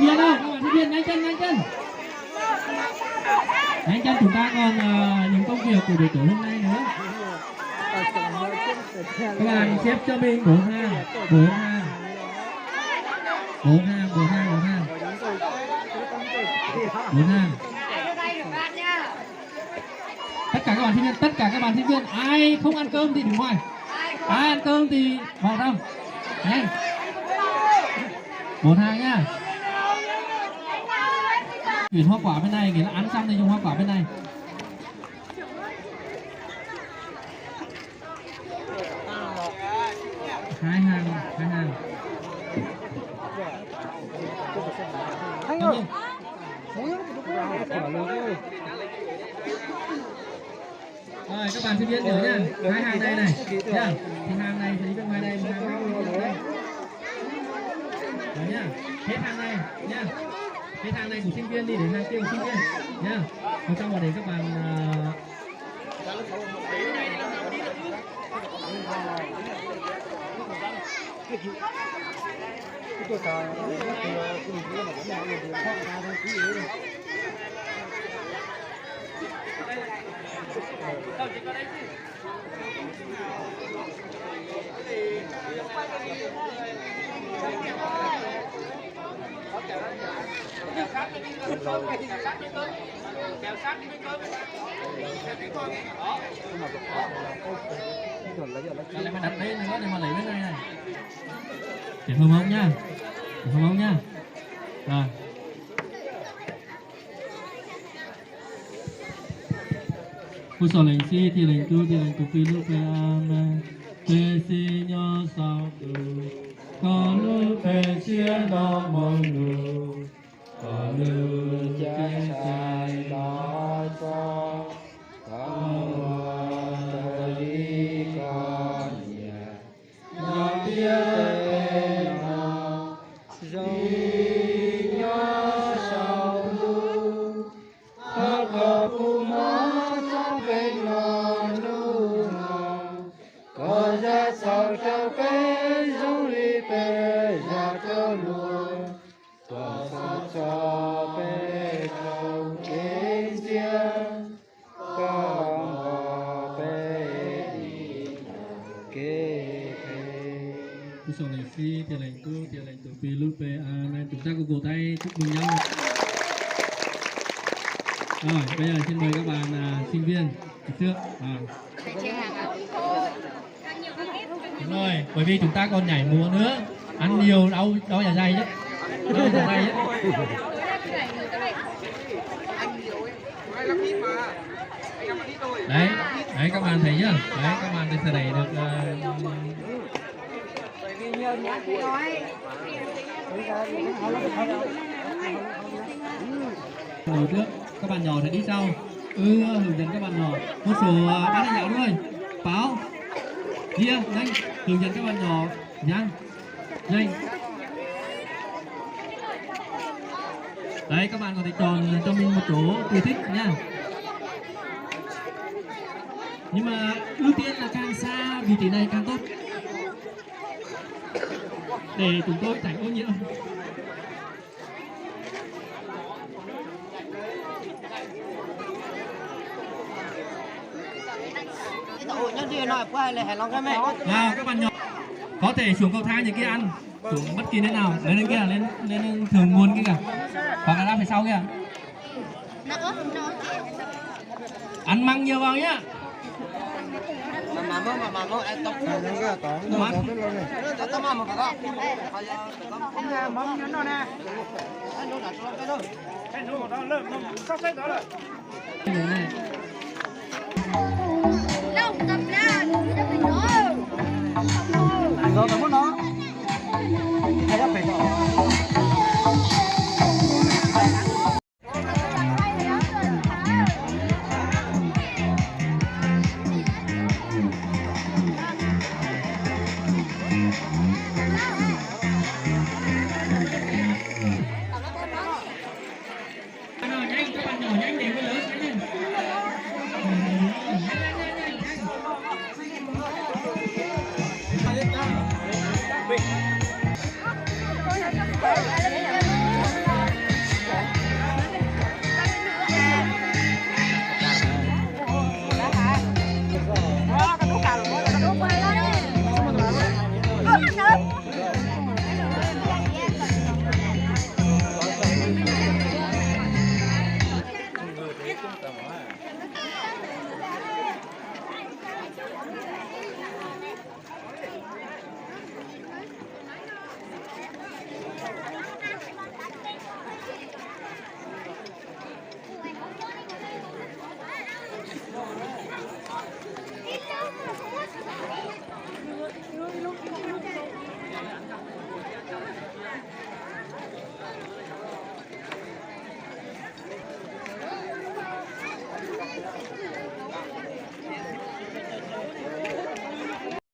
sinh viên đâu, các bạn sinh viên nhanh chân nhanh chân. Nhanh chân, chúng ta còn những công việc của buổi tối hôm nay nữa. Các bạn xếp cho mình bốn hàng, bốn hàng, bốn hàng, bốn hàng, bốn hàng, bốn hàng. Tất cả các bạn sinh viên, tất cả các bạn sinh viên, ai không ăn cơm thì đứng ngoài, ai ăn cơm thì vào trong. Nhanh, bốn hàng nhá. Chuyển hoa quả bên này, nghĩa là ăn xong thì dùng hoa quả bên này. Hai hàng, hai hàng. Rồi các bạn sinh viên nhớ nha, hai hàng đây này nha, thì hàng này thì bên ngoài đây, hàng này đây. Đấy nhá, hết hàng này nha, hết hàng này của sinh viên đi để hàng kia của sinh viên nha. Còn trong vào để các bạn lại phải đặt đấy nữa để mà lấy bên này này. Để hương ống nhá, để hương ống nhá. Rồi. Cú sổ lệnh si thì lệnh tu phi lúc về amen. Tê si nhớ sao tu, có lúc về chia nó mong lu, có lúc trái trái đó cho, có lúc đi con nhà, nhớ biết nó, đi nhớ sao tu, hát có phụ mã cho bên nó lu nó, có ra sao cho bên giống đi bên ra cho luôn, có sao cho bên không kế riêng, có bên đi kế thế. Cú sổ lệnh si, tiền lệnh tu, tiền lệnh tu phi lúc về amen. Chúng ta cùng vỗ tay chúc mừng nhau. Rồi, bây giờ xin mời các bạn sinh viên trước. Đúng rồi, bởi vì chúng ta còn nhảy múa nữa, ăn nhiều đau đau dạ dày chứ, đau dạ dày chứ. Đấy, đấy các bạn thấy chưa? Đấy các bạn sẽ đẩy được. Ngồi trước, các bạn nhỏ thì đi sau. Hướng dẫn các bạn nhỏ. Một số ban lãnh đạo thôi. Báo. Kia, nhanh, hướng dẫn các bạn nhỏ nhanh, nhanh. Đấy các bạn có thể chọn cho mình một chỗ tùy thích nha. Nhưng mà ưu tiên là càng xa vị trí này càng tốt, để chúng tôi tránh ô nhiễm. Nào các bạn nhỏ có thể xuống cầu thang như kia ăn, xuống bất kỳ nơi nào, lên kia, lên thường nguồn kia cả, hoặc là ra phía sau kia. Ăn măng nhiều vào nhá. Này.